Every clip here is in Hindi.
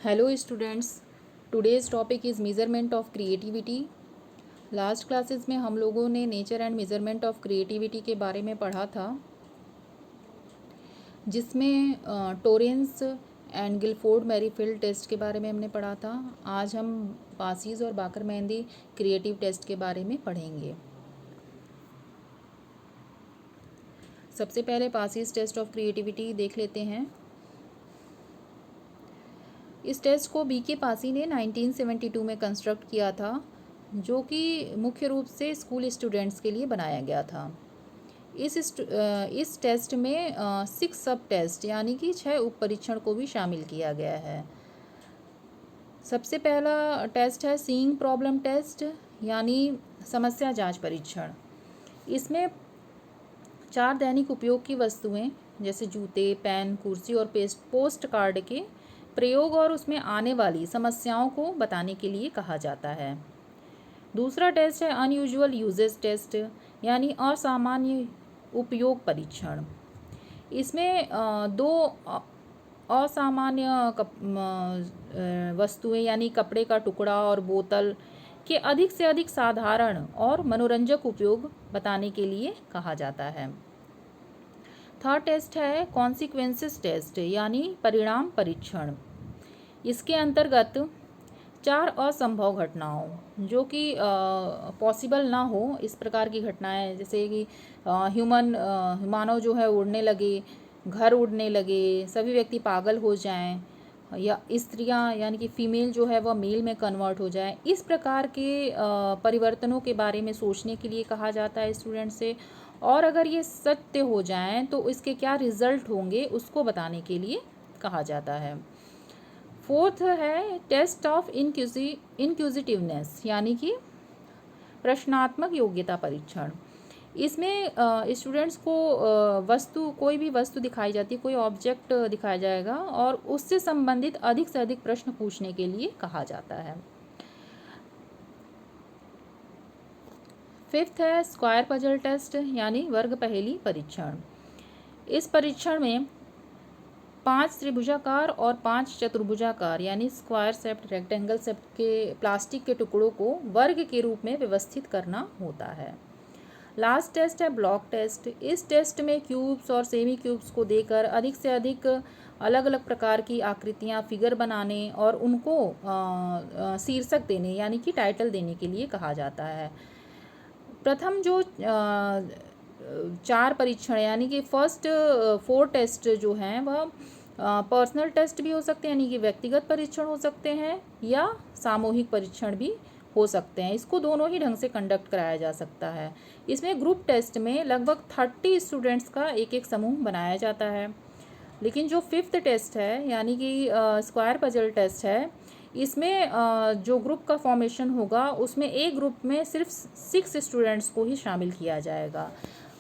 Hello students, today's topic is measurement of creativity. Last classes में हम लोगों ने nature and measurement of creativity के बारे में पढ़ा था, जिसमें टोरेंस एंड गिलफोर्ड मैरीफील्ड टेस्ट के बारे में हमने पढ़ा था। आज हम पासीज और बाकर मेहंदी क्रिएटिव टेस्ट के बारे में पढ़ेंगे। सबसे पहले पासीज टेस्ट ऑफ क्रिएटिविटी देख लेते हैं। इस टेस्ट को बी.के. पासी ने 1972 में कंस्ट्रक्ट किया था, जो कि मुख्य रूप से स्कूल स्टूडेंट्स के लिए बनाया गया था। इस टेस्ट में 6 सब टेस्ट यानी कि 6 उप परीक्षण को भी शामिल किया गया है। सबसे पहला टेस्ट है सीइंग प्रॉब्लम टेस्ट यानी समस्या जांच परीक्षण। इसमें 4 दैनिक उपयोग की वस्तुएं जैसे जूते, पेन, कुर्सी और पोस्ट कार्ड के प्रयोग और उसमें आने वाली समस्याओं को बताने के लिए कहा जाता है। दूसरा टेस्ट है अनयूजुअल यूजेस टेस्ट यानी असामान्य उपयोग परीक्षण। इसमें 2 असामान्य वस्तुएं यानी कपड़े का टुकड़ा और बोतल के अधिक से अधिक साधारण और मनोरंजक उपयोग बताने के लिए कहा जाता है। थर्ड टेस्ट है कॉन्सिक्वेंसेस टेस्ट यानी परिणाम परीक्षण। इसके अंतर्गत 4 असंभव घटनाओं जो कि पॉसिबल ना हो इस प्रकार की घटनाएं, जैसे कि मानव जो है उड़ने लगे, घर उड़ने लगे, सभी व्यक्ति पागल हो जाएं, या स्त्रियां यानी कि फीमेल जो है वह मेल में कन्वर्ट हो जाए, इस प्रकार के परिवर्तनों के बारे में सोचने के लिए कहा जाता है स्टूडेंट से। और अगर ये सत्य हो जाएं तो इसके क्या रिजल्ट होंगे उसको बताने के लिए कहा जाता है। फोर्थ है टेस्ट ऑफ इंक्यूजिटिवनेस यानी कि प्रश्नात्मक योग्यता परीक्षण। इसमें स्टूडेंट्स को कोई भी वस्तु दिखाई जाती है, कोई ऑब्जेक्ट दिखाया जाएगा और उससे संबंधित अधिक से अधिक प्रश्न पूछने के लिए कहा जाता है। फिफ्थ है स्क्वायर पजल टेस्ट यानी वर्ग पहेली परीक्षण। इस परीक्षण में 5 त्रिभुजाकार और 5 चतुर्भुजाकार यानी स्क्वायर शेप्ड, रेक्टेंगल शेप्ड के प्लास्टिक के टुकड़ों को वर्ग के रूप में व्यवस्थित करना होता है। लास्ट टेस्ट है ब्लॉक टेस्ट। इस टेस्ट में क्यूब्स और सेमी क्यूब्स को देकर अधिक से अधिक अलग अलग प्रकार की आकृतियां, फिगर बनाने और उनको शीर्षक देने यानी कि टाइटल देने के लिए कहा जाता है। प्रथम जो 4 परीक्षण यानी कि फर्स्ट 4 टेस्ट जो हैं वह पर्सनल टेस्ट भी हो सकते हैं यानी कि व्यक्तिगत परीक्षण हो सकते हैं या सामूहिक परीक्षण भी हो सकते हैं। इसको दोनों ही ढंग से कंडक्ट कराया जा सकता है। इसमें ग्रुप टेस्ट में लगभग 30 स्टूडेंट्स का एक एक समूह बनाया जाता है। लेकिन जो 5th टेस्ट है यानी कि स्क्वायर पजल टेस्ट है, इसमें जो ग्रुप का फॉर्मेशन होगा उसमें एक ग्रुप में सिर्फ 6 स्टूडेंट्स को ही शामिल किया जाएगा।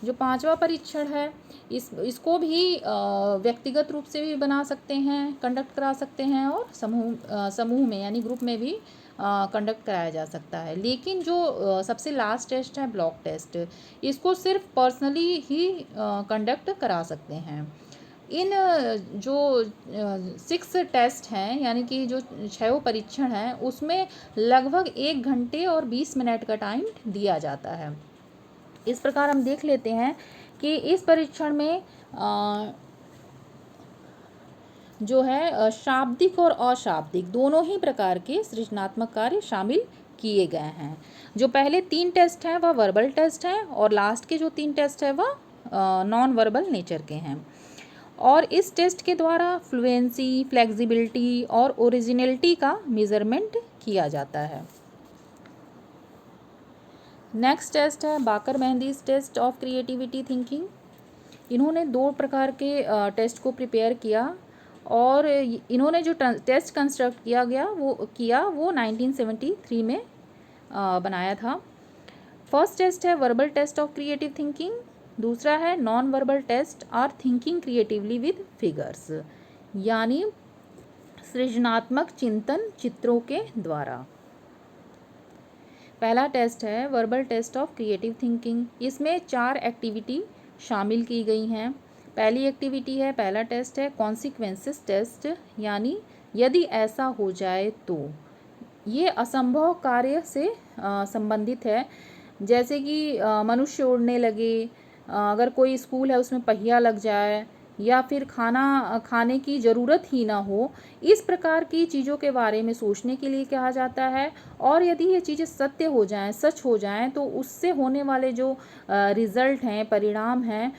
जो 5वां परीक्षण है इसको भी व्यक्तिगत रूप से भी बना सकते हैं, कंडक्ट करा सकते हैं और समूह में यानी ग्रुप में भी कंडक्ट कराया जा सकता है। लेकिन जो सबसे लास्ट टेस्ट है ब्लॉक टेस्ट, इसको सिर्फ पर्सनली ही कंडक्ट करा सकते हैं। इन जो 6 टेस्ट हैं यानी कि जो 6 परीक्षण हैं उसमें लगभग 1 घंटे और 20 मिनट का टाइम दिया जाता है। इस प्रकार हम देख लेते हैं कि इस परीक्षण में जो है शाब्दिक और अशाब्दिक दोनों ही प्रकार के सृजनात्मक कार्य शामिल किए गए हैं। जो पहले 3 टेस्ट हैं वह वर्बल टेस्ट हैं और लास्ट के जो 3 टेस्ट हैं वह नॉन वर्बल नेचर के हैं। और इस टेस्ट के द्वारा फ्लुएंसी, फ्लेक्सिबिलिटी और ओरिजिनलिटी का मेजरमेंट किया जाता है। नेक्स्ट टेस्ट है बाकर मेहंदीज टेस्ट ऑफ क्रिएटिविटी थिंकिंग। इन्होंने 2 प्रकार के टेस्ट को प्रिपेयर किया और इन्होंने जो टेस्ट कंस्ट्रक्ट किया वो 1973 में बनाया था। फर्स्ट टेस्ट है verbal test of creative thinking, दूसरा है नॉन वर्बल टेस्ट और थिंकिंग क्रिएटिवली विद फिगर्स यानी सृजनात्मक चिंतन चित्रों के द्वारा। पहला टेस्ट है verbal test of creative thinking. इसमें 4 एक्टिविटी शामिल की गई हैं। पहली टेस्ट है कॉन्सिक्वेंसेस टेस्ट यानी यदि ऐसा हो जाए तो ये असंभव कार्य से संबंधित है, जैसे कि मनुष्य उड़ने लगे, अगर कोई स्कूल है उसमें पहिया लग जाए, या फिर खाना खाने की ज़रूरत ही ना हो। इस प्रकार की चीज़ों के बारे में सोचने के लिए कहा जाता है। और यदि ये चीज़ें सत्य हो जाएं, सच हो जाएं, तो उससे होने वाले जो रिज़ल्ट हैं, परिणाम हैं,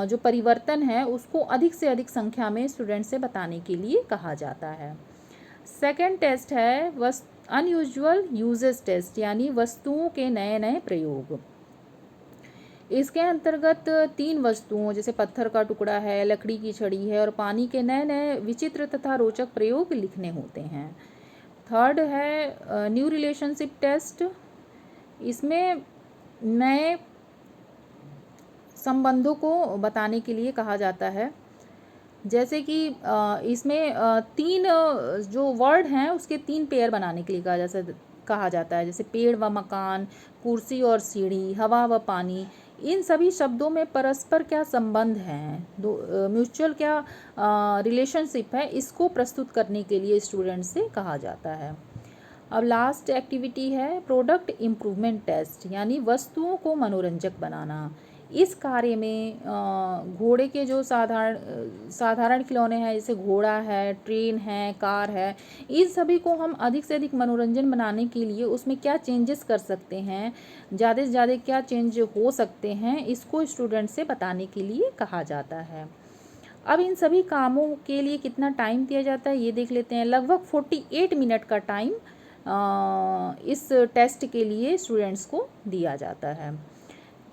जो परिवर्तन है, उसको अधिक से अधिक संख्या में स्टूडेंट से बताने के लिए कहा जाता है। सेकंड टेस्ट है अनयूजुअल यूजेस टेस्ट, यानी वस्तुओं के नए नए प्रयोग। इसके अंतर्गत 3 वस्तुओं, जैसे पत्थर का टुकड़ा है, लकड़ी की छड़ी है और पानी के नए नए विचित्र तथा रोचक प्रयोग लिखने होते हैं। थर्ड है न्यू रिलेशनशिप टेस्ट। इसमें नए संबंधों को बताने के लिए कहा जाता है, जैसे कि इसमें 3 जो वर्ड हैं उसके 3 पेयर बनाने के लिए कहा जाता है, जैसे पेड़ व मकान, कुर्सी और सीढ़ी, हवा व पानी। इन सभी शब्दों में परस्पर क्या संबंध हैं, म्यूचुअल क्या रिलेशनशिप है, इसको प्रस्तुत करने के लिए स्टूडेंट से कहा जाता है। अब लास्ट एक्टिविटी है प्रोडक्ट इम्प्रूवमेंट टेस्ट, यानी वस्तुओं को मनोरंजक बनाना। इस कार्य में घोड़े के जो साधारण खिलौने हैं, जैसे घोड़ा है, ट्रेन है, कार है, इन सभी को हम अधिक से अधिक मनोरंजन बनाने के लिए उसमें क्या चेंजेस कर सकते हैं, ज़्यादा से ज़्यादा क्या चेंज हो सकते हैं, इसको स्टूडेंट से बताने के लिए कहा जाता है। अब इन सभी कामों के लिए कितना टाइम दिया जाता है ये देख लेते हैं। लगभग 48 मिनट का टाइम इस टेस्ट के लिए स्टूडेंट्स को दिया जाता है।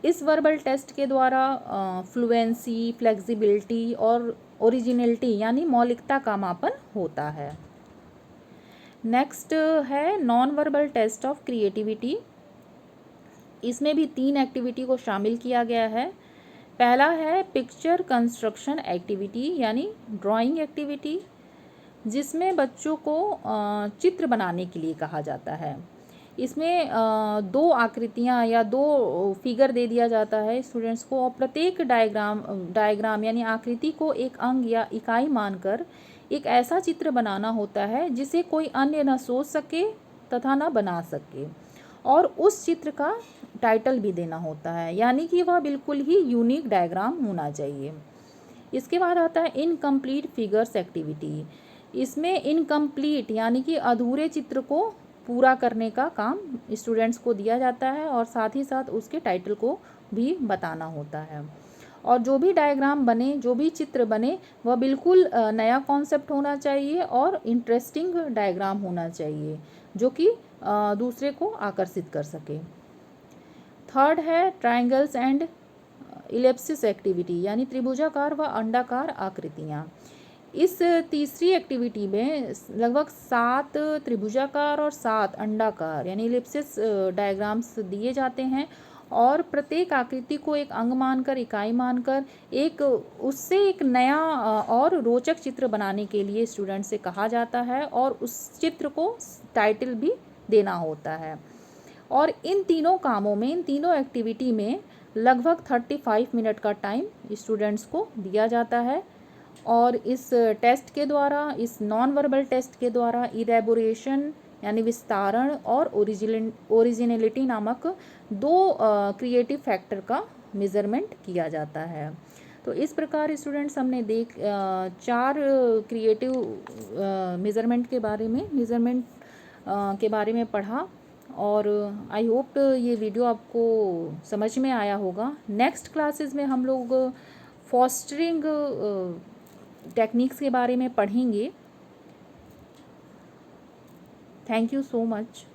इस वर्बल टेस्ट के द्वारा फ्लुएंसी, फ्लेक्सिबिलिटी और ओरिजिनलिटी यानी मौलिकता का मापन होता है। नेक्स्ट है non verbal test of creativity. इसमें भी 3 एक्टिविटी को शामिल किया गया है। पहला है पिक्चर कंस्ट्रक्शन एक्टिविटी, यानी ड्राइंग एक्टिविटी, जिसमें बच्चों को चित्र बनाने के लिए कहा जाता है। इसमें 2 आकृतियाँ या 2 फिगर दे दिया जाता है स्टूडेंट्स को, और प्रत्येक डायग्राम यानी आकृति को एक अंग या इकाई मानकर एक ऐसा चित्र बनाना होता है जिसे कोई अन्य न सोच सके तथा न बना सके, और उस चित्र का टाइटल भी देना होता है, यानी कि वह बिल्कुल ही यूनिक डायग्राम होना चाहिए। इसके बाद आता है इनकम्प्लीट फिगर्स एक्टिविटी। इसमें इनकम्प्लीट यानी कि अधूरे चित्र को पूरा करने का काम स्टूडेंट्स को दिया जाता है, और साथ ही साथ उसके टाइटल को भी बताना होता है। और जो भी डायग्राम बने, जो भी चित्र बने, वह बिल्कुल नया कॉन्सेप्ट होना चाहिए और इंटरेस्टिंग डायग्राम होना चाहिए, जो कि दूसरे को आकर्षित कर सके। थर्ड है ट्रायंगल्स एंड इलिप्सिस एक्टिविटी, यानी त्रिभुजाकार व अंडाकार आकृतियाँ। इस तीसरी एक्टिविटी में लगभग 7 त्रिभुजाकार और 7 अंडाकार यानी इलिप्सिस डायग्राम्स दिए जाते हैं, और प्रत्येक आकृति को एक अंग मानकर, इकाई मानकर उससे एक नया और रोचक चित्र बनाने के लिए स्टूडेंट से कहा जाता है, और उस चित्र को टाइटल भी देना होता है। और इन तीनों कामों में, इन तीनों एक्टिविटी में लगभग 35 मिनट का टाइम स्टूडेंट्स को दिया जाता है। और इस टेस्ट के द्वारा, इस नॉन वर्बल टेस्ट के द्वारा इलेबोरेशन यानी विस्तारण और ओरिजिनलिटी नामक 2 क्रिएटिव फैक्टर का मेज़रमेंट किया जाता है। तो इस प्रकार स्टूडेंट्स हमने 4 क्रिएटिव मेज़रमेंट के बारे में पढ़ा, और आई होप ये वीडियो आपको समझ में आया होगा। नेक्स्ट क्लासेस में हम लोग फॉस्टरिंग टेक्निक्स के बारे में पढ़ेंगे। Thank you so much.